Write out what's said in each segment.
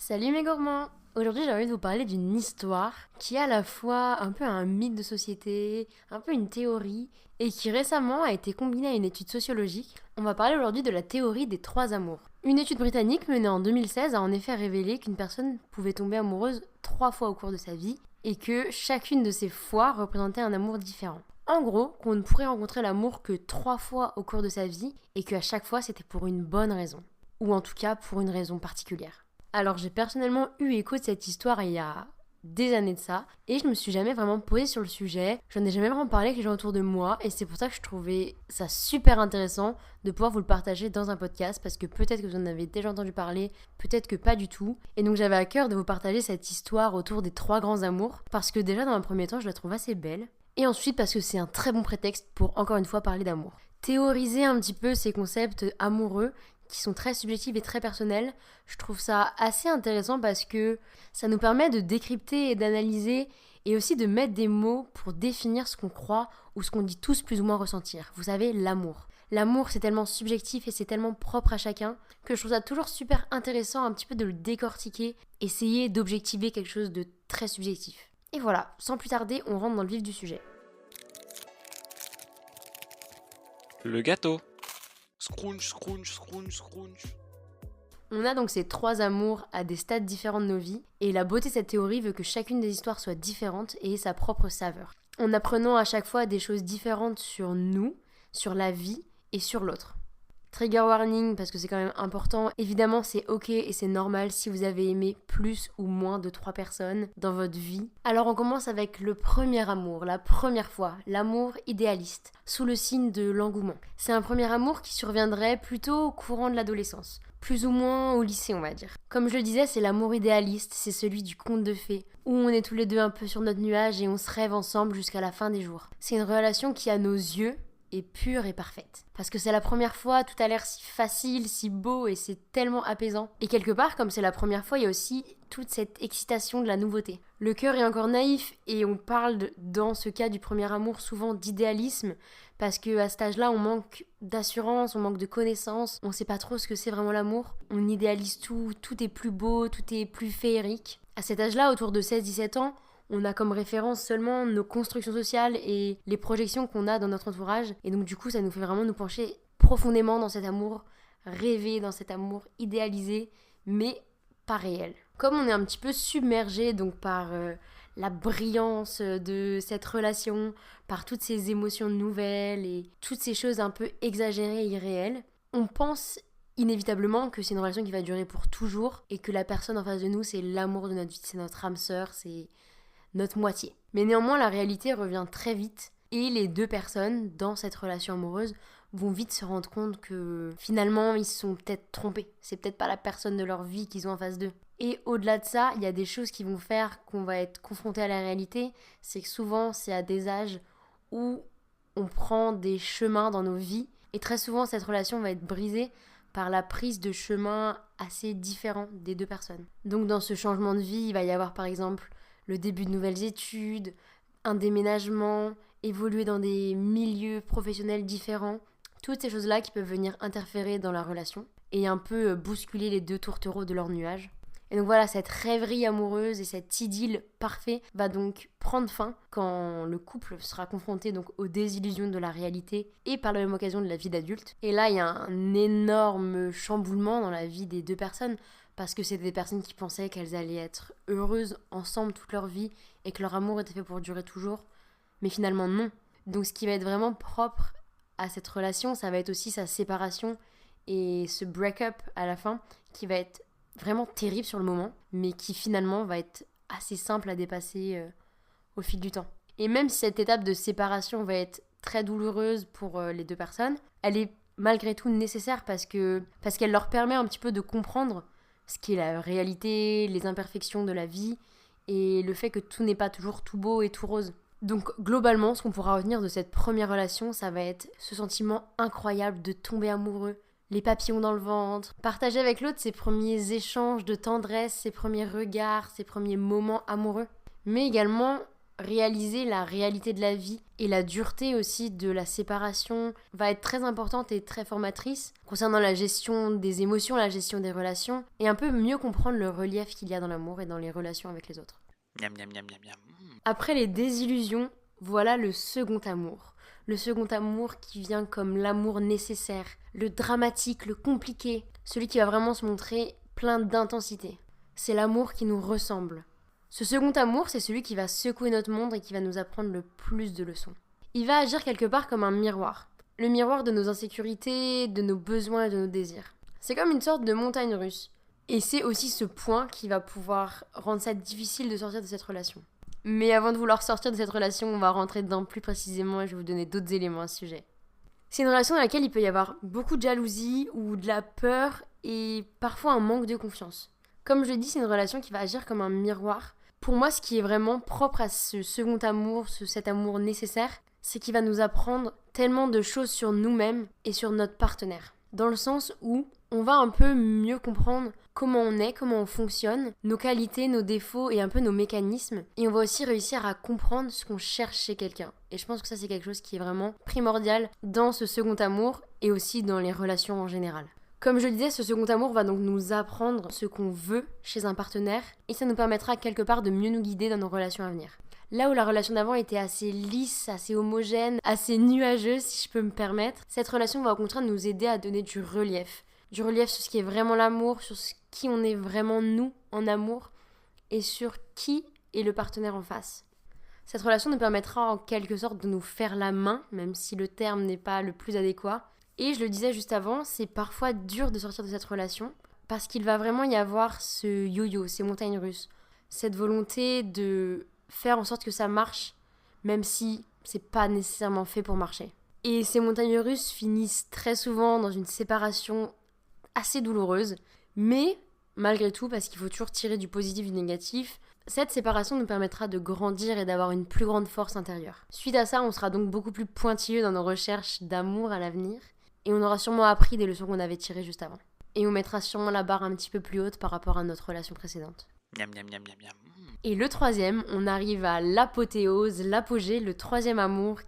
Salut mes gourmands! Aujourd'hui j'ai envie de vous parler d'une histoire qui est à la fois un peu un mythe de société, un peu une théorie, et qui récemment a été combinée à une étude sociologique. On va parler aujourd'hui de la théorie des trois amours. Une étude britannique menée en 2016 a en effet révélé qu'une personne pouvait tomber amoureuse 3 fois au cours de sa vie, et que chacune de ces fois représentait un amour différent. En gros, qu'on ne pourrait rencontrer l'amour que 3 fois au cours de sa vie, et qu'à chaque fois c'était pour une bonne raison. Ou en tout cas pour une raison particulière. Alors j'ai personnellement eu écho de cette histoire il y a des années de ça, et je me suis jamais vraiment posée sur le sujet, j'en ai jamais vraiment parlé avec les gens autour de moi, et c'est pour ça que je trouvais ça super intéressant de pouvoir vous le partager dans un podcast, parce que peut-être que vous en avez déjà entendu parler, peut-être que pas du tout, et donc j'avais à cœur de vous partager cette histoire autour des 3 grands amours, parce que déjà dans un premier temps je la trouve assez belle, et ensuite parce que c'est un très bon prétexte pour encore une fois parler d'amour. Théoriser un petit peu ces concepts amoureux qui sont très subjectifs et très personnels, je trouve ça assez intéressant parce que ça nous permet de décrypter et d'analyser et aussi de mettre des mots pour définir ce qu'on croit ou ce qu'on dit tous plus ou moins ressentir. Vous savez, l'amour. L'amour, c'est tellement subjectif et c'est tellement propre à chacun que je trouve ça toujours super intéressant un petit peu de le décortiquer, essayer d'objectiver quelque chose de très subjectif. Et voilà, sans plus tarder, on rentre dans le vif du sujet. Le gâteau. Scrunch, scrunch, scrunch, scrunch. On a donc ces 3 amours à des stades différents de nos vies, et la beauté de cette théorie veut que chacune des histoires soit différente et ait sa propre saveur. En apprenant à chaque fois des choses différentes sur nous, sur la vie et sur l'autre. Trigger warning parce que c'est quand même important. Évidemment, c'est ok et c'est normal si vous avez aimé plus ou moins de 3 personnes dans votre vie. Alors on commence avec le premier amour, la première fois, l'amour idéaliste, sous le signe de l'engouement. C'est un premier amour qui surviendrait plutôt au courant de l'adolescence. Plus ou moins au lycée, on va dire. Comme je le disais, c'est l'amour idéaliste, c'est celui du conte de fées, où on est tous les deux un peu sur notre nuage et on se rêve ensemble jusqu'à la fin des jours. C'est une relation qui, à nos yeux, est pure et parfaite. Parce que c'est la première fois, tout a l'air si facile, si beau et c'est tellement apaisant. Et quelque part, comme c'est la première fois, il y a aussi toute cette excitation de la nouveauté. Le cœur est encore naïf et on parle dans ce cas du premier amour souvent d'idéalisme parce qu'à cet âge-là, on manque d'assurance, on manque de connaissances, on sait pas trop ce que c'est vraiment l'amour. On idéalise tout, tout est plus beau, tout est plus féerique. À cet âge-là, autour de 16-17 ans, on a comme référence seulement nos constructions sociales et les projections qu'on a dans notre entourage. Et donc du coup, ça nous fait vraiment nous pencher profondément dans cet amour, rêver dans cet amour idéalisé, mais pas réel. Comme on est un petit peu submergé donc par la brillance de cette relation, par toutes ces émotions nouvelles et toutes ces choses un peu exagérées et irréelles, on pense inévitablement que c'est une relation qui va durer pour toujours et que la personne en face de nous, c'est l'amour de notre vie, c'est notre âme sœur, c'est notre moitié. Mais néanmoins, la réalité revient très vite et les 2 personnes dans cette relation amoureuse vont vite se rendre compte que finalement, ils se sont peut-être trompés. C'est peut-être pas la personne de leur vie qu'ils ont en face d'eux. Et au-delà de ça, il y a des choses qui vont faire qu'on va être confronté à la réalité. C'est que souvent, c'est à des âges où on prend des chemins dans nos vies. Et très souvent, cette relation va être brisée par la prise de chemins assez différents des 2 personnes. Donc dans ce changement de vie, il va y avoir par exemple le début de nouvelles études, un déménagement, évoluer dans des milieux professionnels différents. Toutes ces choses-là qui peuvent venir interférer dans la relation et un peu bousculer les 2 tourtereaux de leur nuage. Et donc voilà, cette rêverie amoureuse et cette idylle parfaite va donc prendre fin quand le couple sera confronté donc aux désillusions de la réalité et par la même occasion de la vie d'adulte. Et là, il y a un énorme chamboulement dans la vie des 2 personnes parce que c'était des personnes qui pensaient qu'elles allaient être heureuses ensemble toute leur vie et que leur amour était fait pour durer toujours. Mais finalement, non. Donc ce qui va être vraiment propre à cette relation, ça va être aussi sa séparation et ce break-up à la fin qui va être vraiment terrible sur le moment, mais qui finalement va être assez simple à dépasser au fil du temps. Et même si cette étape de séparation va être très douloureuse pour les 2 personnes, elle est malgré tout nécessaire parce qu'elle leur permet un petit peu de comprendre ce qui est la réalité, les imperfections de la vie et le fait que tout n'est pas toujours tout beau et tout rose. Donc globalement, ce qu'on pourra retenir de cette première relation, ça va être ce sentiment incroyable de tomber amoureux, les papillons dans le ventre, partager avec l'autre ses premiers échanges de tendresse, ses premiers regards, ses premiers moments amoureux. Mais également réaliser la réalité de la vie et la dureté aussi de la séparation va être très importante et très formatrice concernant la gestion des émotions, la gestion des relations et un peu mieux comprendre le relief qu'il y a dans l'amour et dans les relations avec les autres. Miam miam miam miam miam. Après les désillusions, voilà le second amour. Le second amour qui vient comme l'amour nécessaire, le dramatique, le compliqué, celui qui va vraiment se montrer plein d'intensité. C'est l'amour qui nous ressemble. Ce second amour, c'est celui qui va secouer notre monde et qui va nous apprendre le plus de leçons. Il va agir quelque part comme un miroir. Le miroir de nos insécurités, de nos besoins et de nos désirs. C'est comme une sorte de montagne russe. Et c'est aussi ce point qui va pouvoir rendre ça difficile de sortir de cette relation. Mais avant de vouloir sortir de cette relation, on va rentrer dedans plus précisément et je vais vous donner d'autres éléments à ce sujet. C'est une relation dans laquelle il peut y avoir beaucoup de jalousie ou de la peur et parfois un manque de confiance. Comme je l'ai dit, c'est une relation qui va agir comme un miroir. Pour moi, ce qui est vraiment propre à ce second amour, cet amour nécessaire, c'est qu'il va nous apprendre tellement de choses sur nous-mêmes et sur notre partenaire. Dans le sens où on va un peu mieux comprendre comment on est, comment on fonctionne, nos qualités, nos défauts et un peu nos mécanismes. Et on va aussi réussir à comprendre ce qu'on cherche chez quelqu'un. Et je pense que ça, c'est quelque chose qui est vraiment primordial dans ce second amour et aussi dans les relations en général. Comme je le disais, ce second amour va donc nous apprendre ce qu'on veut chez un partenaire et ça nous permettra quelque part de mieux nous guider dans nos relations à venir. Là où la relation d'avant était assez lisse, assez homogène, assez nuageuse si je peux me permettre, cette relation va au contraire nous aider à donner du relief. Du relief sur ce qui est vraiment l'amour, sur qui on est vraiment nous en amour et sur qui est le partenaire en face. Cette relation nous permettra en quelque sorte de nous faire la main, même si le terme n'est pas le plus adéquat. Et je le disais juste avant, c'est parfois dur de sortir de cette relation parce qu'il va vraiment y avoir ce yo-yo, ces montagnes russes. Cette volonté de faire en sorte que ça marche, même si c'est pas nécessairement fait pour marcher. Et ces montagnes russes finissent très souvent dans une séparation assez douloureuse, mais malgré tout, parce qu'il faut toujours tirer du positif et du négatif, cette séparation nous permettra de grandir et d'avoir une plus grande force intérieure. Suite à ça, on sera donc beaucoup plus pointilleux dans nos recherches d'amour à l'avenir, et on aura sûrement appris des leçons qu'on avait tirées juste avant. Et on mettra sûrement la barre un petit peu plus haute par rapport à notre relation précédente. Miam miam miam miam miam. Et le troisième, on arrive à l'apothéose, l'apogée, le troisième amour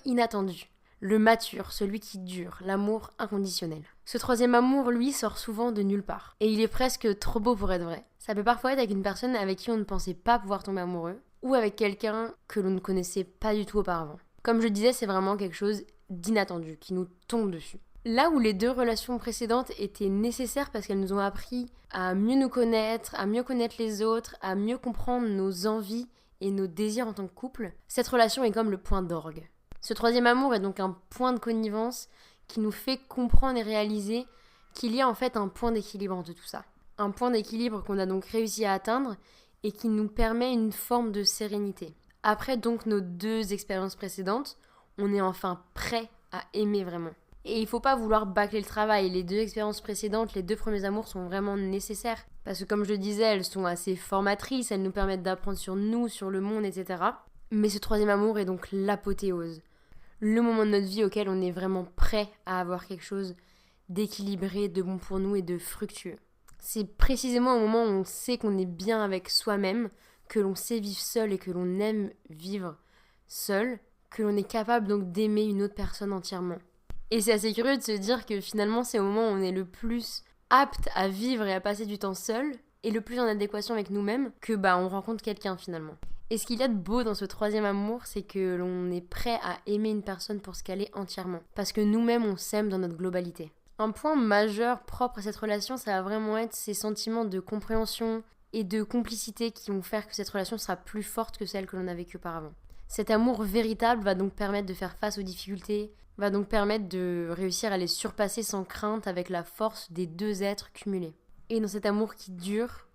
inattendu. Le mature, celui qui dure, l'amour inconditionnel. Ce troisième amour, lui, sort souvent de nulle part. Et il est presque trop beau pour être vrai. Ça peut parfois être avec une personne avec qui on ne pensait pas pouvoir tomber amoureux, ou avec quelqu'un que l'on ne connaissait pas du tout auparavant. Comme je disais, c'est vraiment quelque chose d'inattendu, qui nous tombe dessus. Là où les deux relations précédentes étaient nécessaires parce qu'elles nous ont appris à mieux nous connaître, à mieux connaître les autres, à mieux comprendre nos envies et nos désirs en tant que couple, cette relation est comme le point d'orgue. Ce troisième amour est donc un point de connivence qui nous fait comprendre et réaliser qu'il y a en fait un point d'équilibre entre tout ça. Un point d'équilibre qu'on a donc réussi à atteindre et qui nous permet une forme de sérénité. Après donc nos deux expériences précédentes, on est enfin prêt à aimer vraiment. Et il faut pas vouloir bâcler le travail. Les deux expériences précédentes, les deux premiers amours sont vraiment nécessaires. Parce que comme je le disais, elles sont assez formatrices, elles nous permettent d'apprendre sur nous, sur le monde, etc. Mais ce troisième amour est donc l'apothéose. Le moment de notre vie auquel on est vraiment prêt à avoir quelque chose d'équilibré, de bon pour nous et de fructueux. C'est précisément au moment où on sait qu'on est bien avec soi-même, que l'on sait vivre seul et que l'on aime vivre seul, que l'on est capable donc d'aimer une autre personne entièrement. Et c'est assez curieux de se dire que finalement c'est au moment où on est le plus apte à vivre et à passer du temps seul et le plus en adéquation avec nous-mêmes que on rencontre quelqu'un finalement. Et ce qu'il y a de beau dans ce troisième amour, c'est que l'on est prêt à aimer une personne pour ce qu'elle est entièrement. Parce que nous-mêmes on s'aime dans notre globalité. Un point majeur propre à cette relation, ça va vraiment être ces sentiments de compréhension et de complicité qui vont faire que cette relation sera plus forte que celle que l'on a vécue auparavant. Cet amour véritable va donc permettre de faire face aux difficultés, va donc permettre de réussir à les surpasser sans crainte avec la force des deux êtres cumulés. Et dans cet amour qui dure,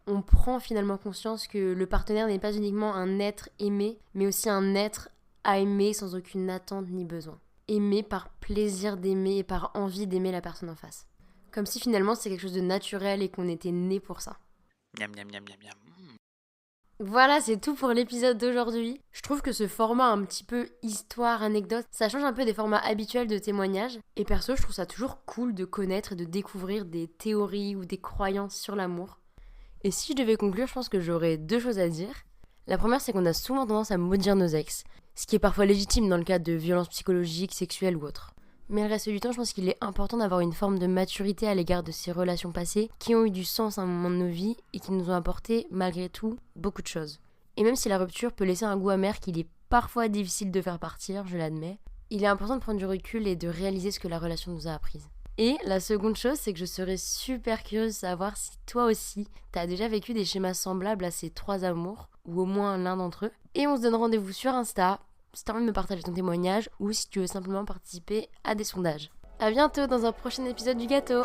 on prend finalement conscience que le partenaire n'est pas uniquement un être aimé, mais aussi un être à aimer sans aucune attente ni besoin. Aimer par plaisir d'aimer et par envie d'aimer la personne en face. Comme si finalement c'est quelque chose de naturel et qu'on était né pour ça. Miam miam miam miam miam. Voilà, c'est tout pour l'épisode d'aujourd'hui. Je trouve que ce format un petit peu histoire, anecdote, ça change un peu des formats habituels de témoignages. Et perso, je trouve ça toujours cool de connaître et de découvrir des théories ou des croyances sur l'amour. Et si je devais conclure, je pense que j'aurais deux choses à dire. La première, c'est qu'on a souvent tendance à maudire nos ex, ce qui est parfois légitime dans le cas de violences psychologiques, sexuelles ou autres. Mais le reste du temps, je pense qu'il est important d'avoir une forme de maturité à l'égard de ces relations passées qui ont eu du sens à un moment de nos vies et qui nous ont apporté, malgré tout, beaucoup de choses. Et même si la rupture peut laisser un goût amer qu'il est parfois difficile de faire partir, je l'admets, il est important de prendre du recul et de réaliser ce que la relation nous a appris. Et la seconde chose, c'est que je serais super curieuse de savoir si toi aussi, t'as déjà vécu des schémas semblables à ces 3 amours, ou au moins l'un d'entre eux. Et on se donne rendez-vous sur Insta, si t'as envie de me partager ton témoignage, ou si tu veux simplement participer à des sondages. À bientôt dans un prochain épisode du gâteau.